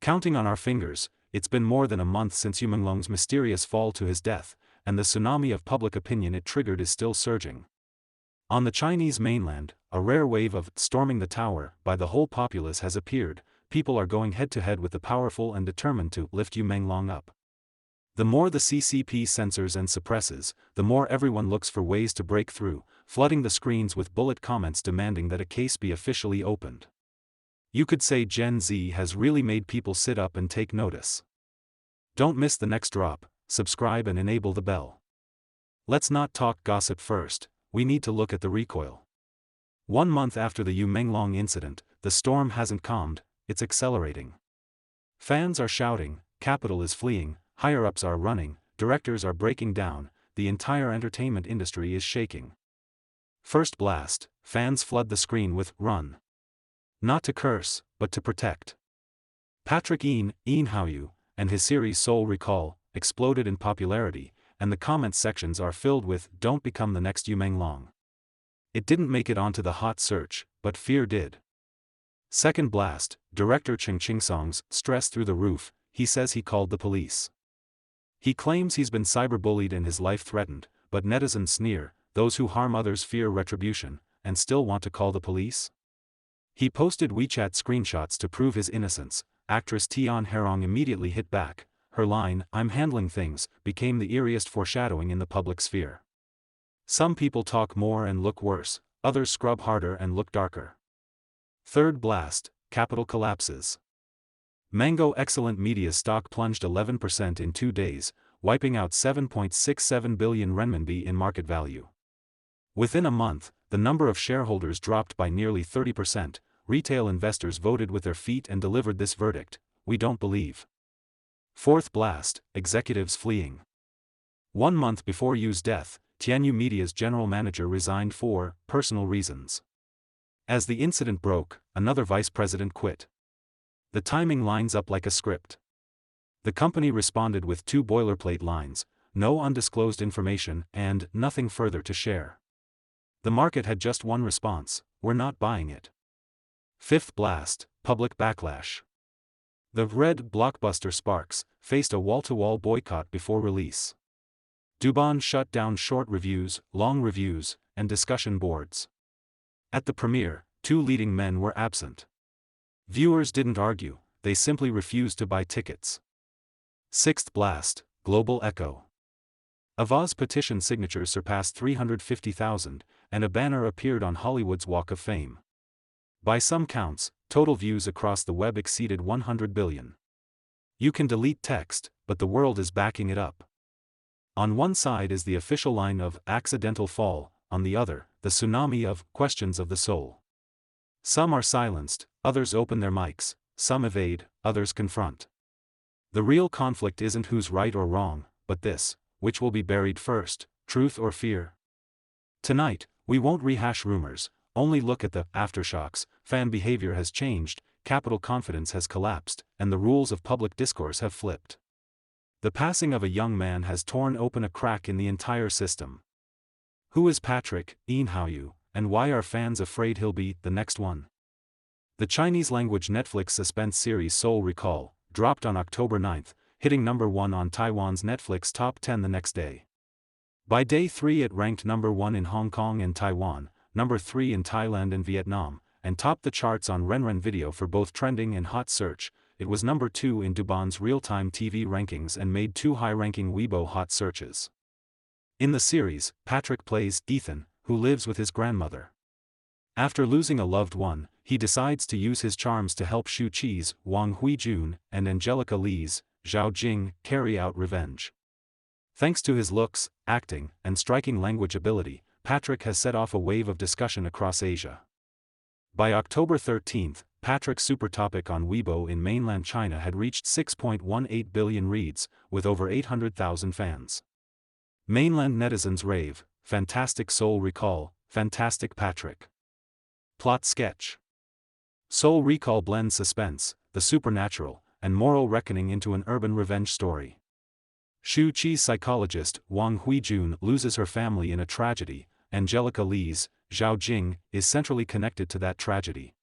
Counting on our fingers, it's been more than a month since Yu Menglong's mysterious fall to his death, and the tsunami of public opinion it triggered is still surging. On the Chinese mainland, a rare wave of storming the tower by the whole populace has appeared. People are going head-to-head with the powerful and determined to lift Yu Menglong up. The more the CCP censors and suppresses, the more everyone looks for ways to break through, flooding the screens with bullet comments demanding that a case be officially opened. You could say Gen Z has really made people sit up and take notice. Don't miss the next drop, subscribe and enable the bell. Let's not talk gossip first, we need to look at the recoil. 1 month after the Yu Menglong incident, the storm hasn't calmed, it's accelerating. Fans are shouting, capital is fleeing, higher-ups are running, directors are breaking down, the entire entertainment industry is shaking. First blast, fans flood the screen with "Run." Not to curse, but to protect. Patrick Yin Hao-yu, and his series Soul Recall, exploded in popularity, and the comments sections are filled with "Don't become the next Yu Menglong." It didn't make it onto the hot search, but fear did. Second blast, director Ching Song's stress through the roof, he says he called the police. He claims he's been cyberbullied and his life threatened, but netizens sneer, those who harm others fear retribution, and still want to call the police? He posted WeChat screenshots to prove his innocence. Actress Tian Herong immediately hit back. Her line, "I'm handling things," became the eeriest foreshadowing in the public sphere. Some people talk more and look worse, others scrub harder and look darker. Third blast, capital collapses. Mango Excellent Media's stock plunged 11% in 2 days, wiping out 7.67 billion renminbi in market value. Within a month, the number of shareholders dropped by nearly 30%. Retail investors voted with their feet and delivered this verdict: "We don't believe." Fourth blast, executives fleeing. 1 month before Yu's death, Tianyu Media's general manager resigned for personal reasons. As the incident broke, another vice president quit. The timing lines up like a script. The company responded with 2 boilerplate lines: "No undisclosed information" and "Nothing further to share." The market had just one response: "We're not buying it." Fifth blast, public backlash. The red blockbuster Sparks faced a wall-to-wall boycott before release. Douban shut down short reviews, long reviews, and discussion boards. At the premiere, 2 leading men were absent. Viewers didn't argue, they simply refused to buy tickets. Sixth blast, global echo. Ava's petition signatures surpassed 350,000, and a banner appeared on Hollywood's Walk of Fame. By some counts, total views across the web exceeded 100 billion. You can delete text, but the world is backing it up. On one side is the official line of "accidental fall," on the other, the tsunami of "questions of the soul." Some are silenced, others open their mics, some evade, others confront. The real conflict isn't who's right or wrong, but this: which will be buried first, truth or fear? Tonight, we won't rehash rumors, only look at the aftershocks. Fan behavior has changed, capital confidence has collapsed, and the rules of public discourse have flipped. The passing of a young man has torn open a crack in the entire system. Who is Patrick Yin Hao-yu, and why are fans afraid he'll be the next one? The Chinese-language Netflix suspense series Soul Recall dropped on October 9, hitting number 1 on Taiwan's Netflix Top 10 the next day. By day 3 it ranked number 1 in Hong Kong and Taiwan, number 3 in Thailand and Vietnam, and topped the charts on Renren Video for both trending and hot search. It was number 2 in Douban's real-time TV rankings and made 2 high-ranking Weibo hot searches. In the series, Patrick plays Ethan, who lives with his grandmother. After losing a loved one, he decides to use his charms to help Shu Qi's Wang Huijun and Angelica Li's Zhao Jing carry out revenge. Thanks to his looks, acting, and striking language ability, Patrick has set off a wave of discussion across Asia. By October 13, Patrick's super topic on Weibo in mainland China had reached 6.18 billion reads, with over 800,000 fans. Mainland netizens rave: "Fantastic Soul Recall, fantastic Patrick." Plot sketch. Soul Recall blends suspense, the supernatural, and moral reckoning into an urban revenge story. Shu Qi's psychologist, Wang Huijun, loses her family in a tragedy. Angelica Li's Zhao Jing is centrally connected to that tragedy.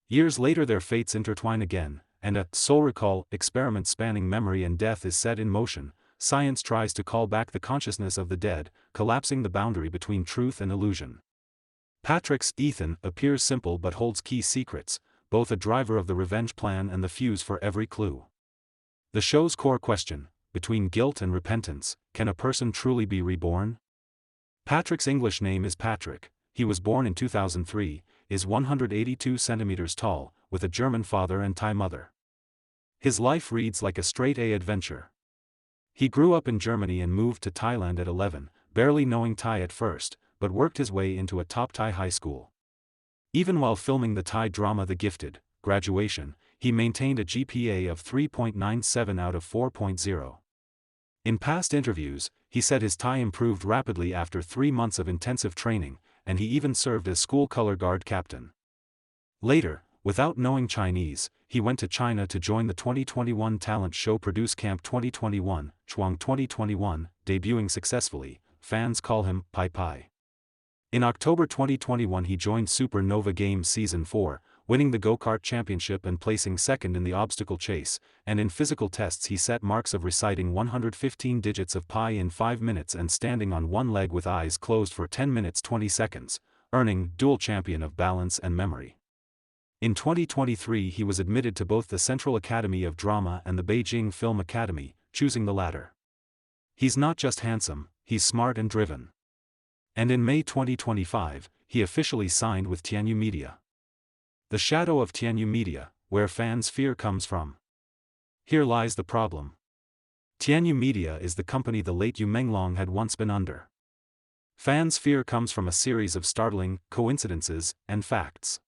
Years later their fates intertwine again, and a soul recall experiment spanning memory and death is set in motion. Science tries to call back the consciousness of the dead, collapsing the boundary between truth and illusion. Patrick's Ethan appears simple but holds key secrets, both a driver of the revenge plan and the fuse for every clue. The show's core question, between guilt and repentance, can a person truly be reborn? Patrick's English name is Patrick. He was born in 2003, is 182 centimeters tall, with a German father and Thai mother. His life reads like a straight-A adventure. He grew up in Germany and moved to Thailand at 11, barely knowing Thai at first, but worked his way into a top Thai high school. Even while filming the Thai drama The Gifted, Graduation, he maintained a GPA of 3.97 out of 4.0. In past interviews, he said his Thai improved rapidly after 3 months of intensive training, and he even served as school color guard captain. Later, without knowing Chinese, he went to China to join the 2021 talent show Produce Camp 2021, Chuang 2021, debuting successfully. Fans call him Pai Pai. In October 2021 he joined Supernova Games Season 4, winning the go-kart championship and placing second in the obstacle chase, and in physical tests he set marks of reciting 115 digits of pi in 5 minutes and standing on one leg with eyes closed for 10 minutes 20 seconds, earning dual champion of balance and memory. In 2023 he was admitted to both the Central Academy of Drama and the Beijing Film Academy, choosing the latter. He's not just handsome, he's smart and driven. And in May 2025, he officially signed with Tianyu Media. The shadow of Tianyu Media, where fans' fear comes from. Here lies the problem. Tianyu Media is the company the late Yu Menglong had once been under. Fans' fear comes from a series of startling coincidences and facts.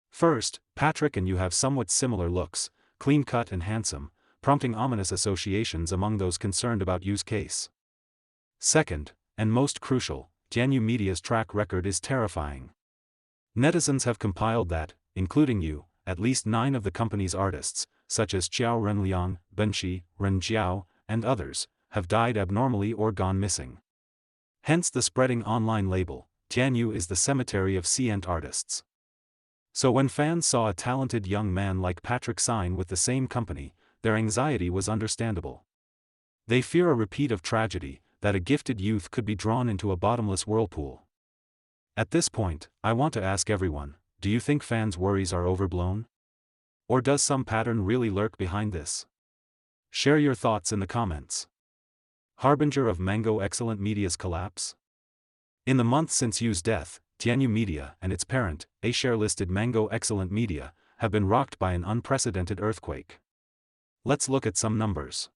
First, Patrick and Yu have somewhat similar looks, clean-cut and handsome, prompting ominous associations among those concerned about Yu's case. Second, and most crucial, Tianyu Media's track record is terrifying. Netizens have compiled that, including Yu, at least 9 of the company's artists, such as Qiao Renliang, Benxi, Ren Jiao, and others, have died abnormally or gone missing. Hence the spreading online label, Tianyu is the cemetery of scient artists. So when fans saw a talented young man like Patrick sign with the same company, their anxiety was understandable. They fear a repeat of tragedy, that a gifted youth could be drawn into a bottomless whirlpool. At this point, I want to ask everyone, do you think fans' worries are overblown? Or does some pattern really lurk behind this? Share your thoughts in the comments. Harbinger of Mango Excellent Media's collapse? In the months since Yu's death, Tianyu Media and its parent, A-share-listed Mango Excellent Media, have been rocked by an unprecedented earthquake. Let's look at some numbers.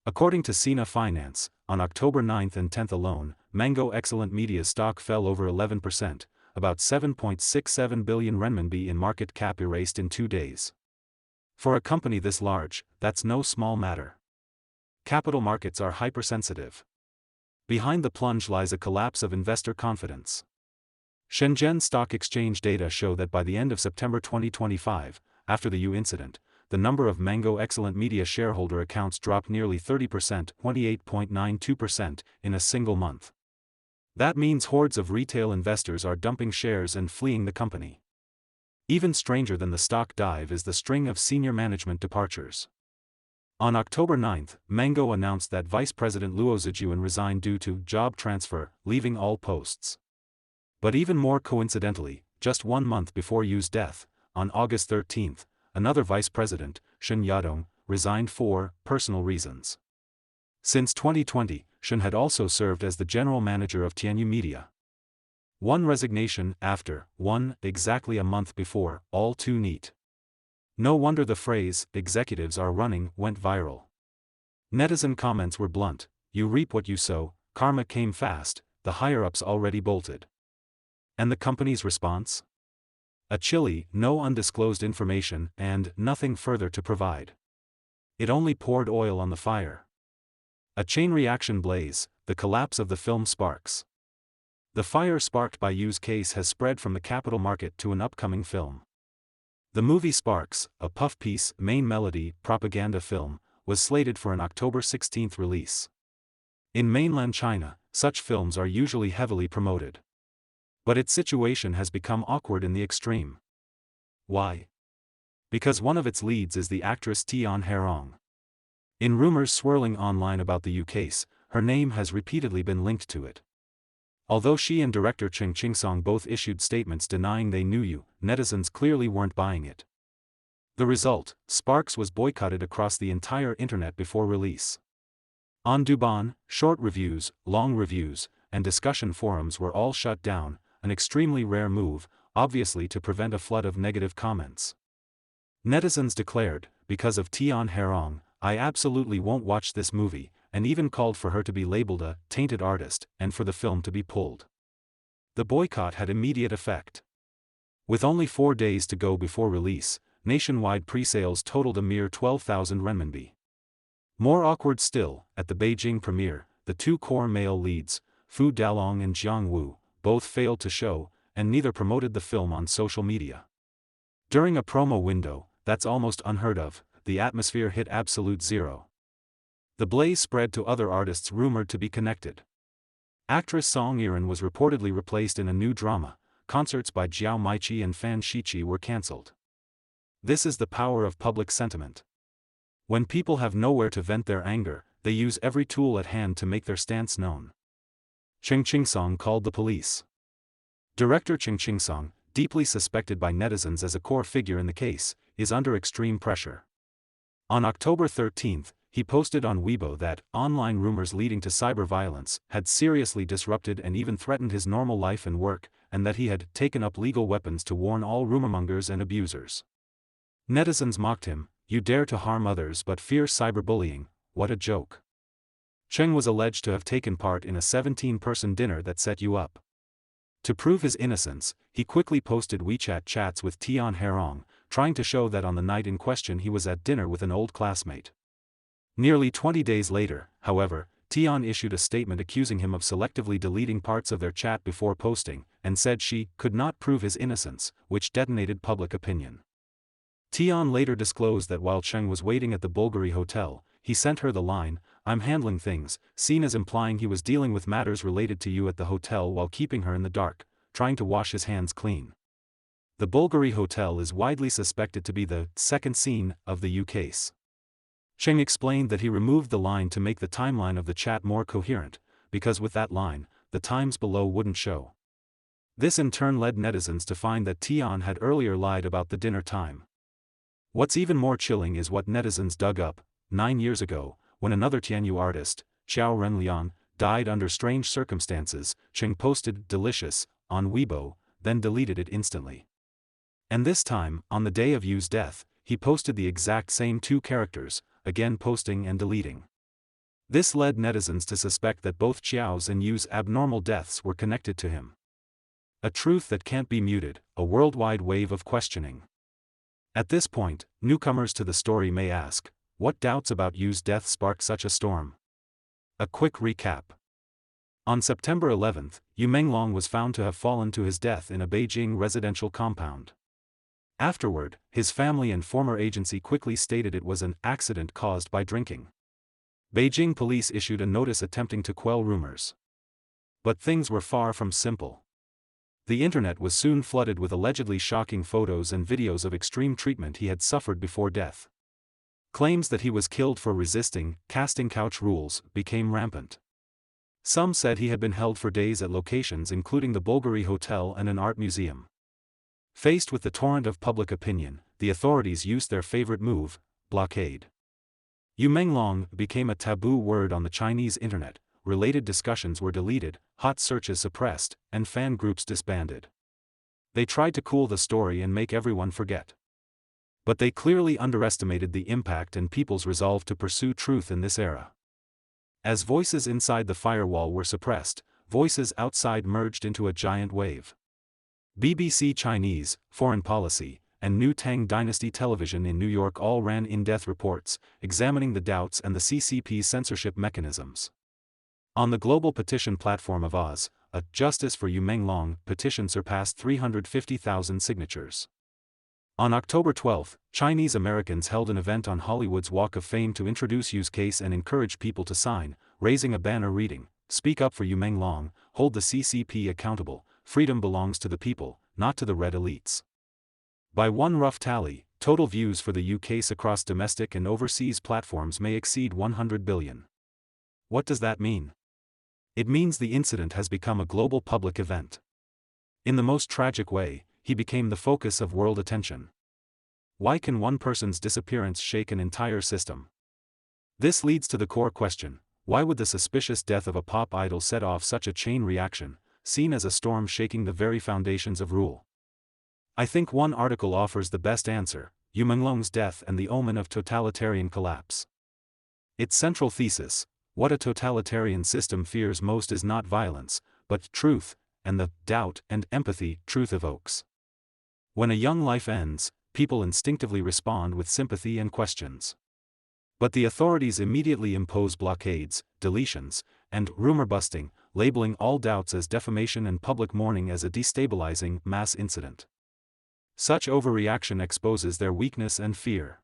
According to Sina Finance, on October 9 and 10 alone, Mango Excellent Media's stock fell over 11%, about 7.67 billion renminbi in market cap erased in 2 days. For a company this large, that's no small matter. Capital markets are hypersensitive. Behind the plunge lies a collapse of investor confidence. Shenzhen Stock Exchange data show that by the end of September 2025, after the Yu incident, the number of Mango Excellent Media shareholder accounts dropped nearly 30%, 28.92%, in a single month. That means hordes of retail investors are dumping shares and fleeing the company. Even stranger than the stock dive is the string of senior management departures. On October 9, Mango announced that Vice President Luo Zijuan resigned due to job transfer, leaving all posts. But even more coincidentally, just 1 month before Yu's death, on August 13, another vice president, Shen Yadong, resigned for personal reasons. Since 2020, Shen had also served as the general manager of Tianyu Media. One resignation after, one exactly a month before, all too neat. No wonder the phrase, executives are running, went viral. Netizen comments were blunt, you reap what you sow, karma came fast, the higher-ups already bolted. And the company's response? A chilly, no undisclosed information, and nothing further to provide. It only poured oil on the fire. A chain reaction blaze, the collapse of the film Sparks. The fire sparked by Yu's case has spread from the capital market to an upcoming film. The movie Sparks, a puff piece, main melody, propaganda film, was slated for an October 16 release. In mainland China, such films are usually heavily promoted. But its situation has become awkward in the extreme. Why? Because one of its leads is the actress Tian Herong. In rumors swirling online about the Yu case, her name has repeatedly been linked to it. Although she and director Cheng Chingsong both issued statements denying they knew Yu, netizens clearly weren't buying it. The result, Sparks was boycotted across the entire internet before release. On Douban, short reviews, long reviews, and discussion forums were all shut down, an extremely rare move, obviously to prevent a flood of negative comments. Netizens declared, because of Tian Herong, I absolutely won't watch this movie, and even called for her to be labeled a tainted artist and for the film to be pulled. The boycott had immediate effect. With only 4 days to go before release, nationwide pre-sales totaled a mere 12,000 renminbi. More awkward still, at the Beijing premiere, the two core male leads, Fu Dalong and Jiang Wu, both failed to show, and neither promoted the film on social media. During a promo window, that's almost unheard of, the atmosphere hit absolute zero. The blaze spread to other artists rumored to be connected. Actress Song Yiren was reportedly replaced in a new drama. Concerts by Jiao Maiqi and Fan Shiqi were cancelled. This is the power of public sentiment. When people have nowhere to vent their anger, they use every tool at hand to make their stance known. Cheng Chingsong called the police. Director Cheng Chingsong, deeply suspected by netizens as a core figure in the case, is under extreme pressure. On October 13, he posted on Weibo that online rumors leading to cyber violence had seriously disrupted and even threatened his normal life and work, and that he had taken up legal weapons to warn all rumormongers and abusers. Netizens mocked him, "You dare to harm others but fear cyberbullying, what a joke." Cheng was alleged to have taken part in a 17-person dinner that set you up. To prove his innocence, he quickly posted WeChat chats with Tian Herong, trying to show that on the night in question he was at dinner with an old classmate. Nearly 20 days later, however, Tian issued a statement accusing him of selectively deleting parts of their chat before posting, and said she could not prove his innocence, which detonated public opinion. Tian later disclosed that while Cheng was waiting at the Bulgari hotel, he sent her the line, "I'm handling things," seen as implying he was dealing with matters related to you at the hotel while keeping her in the dark, trying to wash his hands clean. The Bulgari hotel is widely suspected to be the second scene of the Yu case. Cheng explained that he removed the line to make the timeline of the chat more coherent, because with that line, the times below wouldn't show. This in turn led netizens to find that Tian had earlier lied about the dinner time. What's even more chilling is what netizens dug up. 9 years ago, when another Tianyu artist, Xiao Renliang, died under strange circumstances, Cheng posted "delicious" on Weibo, then deleted it instantly. And this time, on the day of Yu's death, he posted the exact same two characters, again posting and deleting. This led netizens to suspect that both Xiao's and Yu's abnormal deaths were connected to him. A truth that can't be muted, a worldwide wave of questioning. At this point, newcomers to the story may ask, what doubts about Yu's death sparked such a storm? A quick recap. On September 11, Yu Menglong was found to have fallen to his death in a Beijing residential compound. Afterward, his family and former agency quickly stated it was an accident caused by drinking. Beijing police issued a notice attempting to quell rumors. But things were far from simple. The internet was soon flooded with allegedly shocking photos and videos of extreme treatment he had suffered before death. Claims that he was killed for resisting casting couch rules became rampant. Some said he had been held for days at locations including the Bulgari Hotel and an art museum. Faced with the torrent of public opinion, the authorities used their favorite move, blockade. Yu Menglong became a taboo word on the Chinese internet, related discussions were deleted, hot searches suppressed, and fan groups disbanded. They tried to cool the story and make everyone forget. But they clearly underestimated the impact and people's resolve to pursue truth in this era. As voices inside the firewall were suppressed, voices outside merged into a giant wave. BBC Chinese, Foreign Policy, and New Tang Dynasty Television in New York all ran in-depth reports, examining the doubts and the CCP's censorship mechanisms. On the global petition platform of Oz, a "Justice for Yu Menglong" petition surpassed 350,000 signatures. On October 12, Chinese Americans held an event on Hollywood's Walk of Fame to introduce Yu's case and encourage people to sign, raising a banner reading, "Speak up for Yu Menglong, hold the CCP accountable, freedom belongs to the people, not to the red elites." By one rough tally, Total views for the case across domestic and overseas platforms may exceed 100 billion. What does that mean? It means the incident has become a global public event. In the most tragic way, he became the focus of world attention. Why can one person's disappearance shake an entire system? This leads to the core question: why would the suspicious death of a pop idol set off such a chain reaction, seen as a storm shaking the very foundations of rule? I think one article offers the best answer: Yu Menglong's death and the omen of totalitarian collapse. Its central thesis: what a totalitarian system fears most is not violence, but truth, and the doubt and empathy truth evokes. When a young life ends, people instinctively respond with sympathy and questions. But the authorities immediately impose blockades, deletions, and rumor-busting, labeling all doubts as defamation and public mourning as a destabilizing mass incident. Such overreaction exposes their weakness and fear.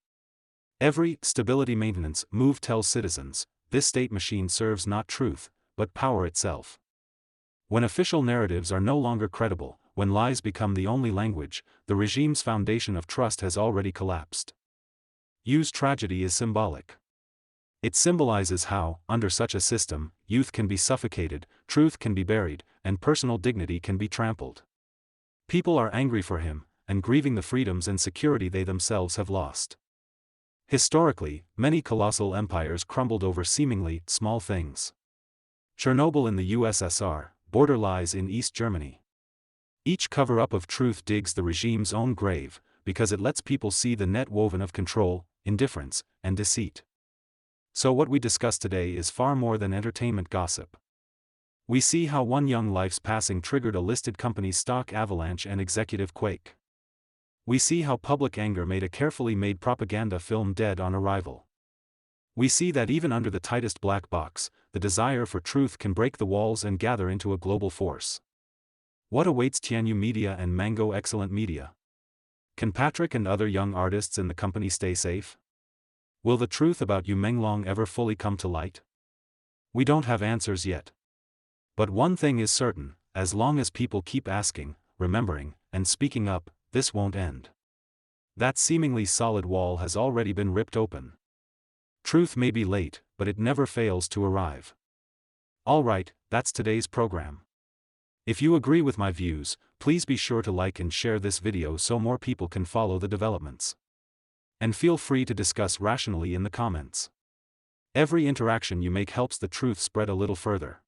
Every stability maintenance move tells citizens, this state machine serves not truth, but power itself. When official narratives are no longer credible, when lies become the only language, the regime's foundation of trust has already collapsed. Yu's tragedy is symbolic. It symbolizes how, under such a system, youth can be suffocated, truth can be buried, and personal dignity can be trampled. People are angry for him, and grieving the freedoms and security they themselves have lost. Historically, many colossal empires crumbled over seemingly small things. Chernobyl in the USSR, border lies in East Germany. Each cover-up of truth digs the regime's own grave, because it lets people see the net woven of control, indifference, and deceit. So what we discuss today is far more than entertainment gossip. We see how one young life's passing triggered a listed company's stock avalanche and executive quake. We see how public anger made a carefully made propaganda film dead on arrival. We see that even under the tightest black box, the desire for truth can break the walls and gather into a global force. What awaits Tianyu Media and Mango Excellent Media? Can Patrick and other young artists in the company stay safe? Will the truth about Yu Menglong ever fully come to light? We don't have answers yet. But one thing is certain: as long as people keep asking, remembering, and speaking up, this won't end. That seemingly solid wall has already been ripped open. Truth may be late, but it never fails to arrive. Alright, that's today's program. If you agree with my views, please be sure to like and share this video so more people can follow the developments. And feel free to discuss rationally in the comments. Every interaction you make helps the truth spread a little further.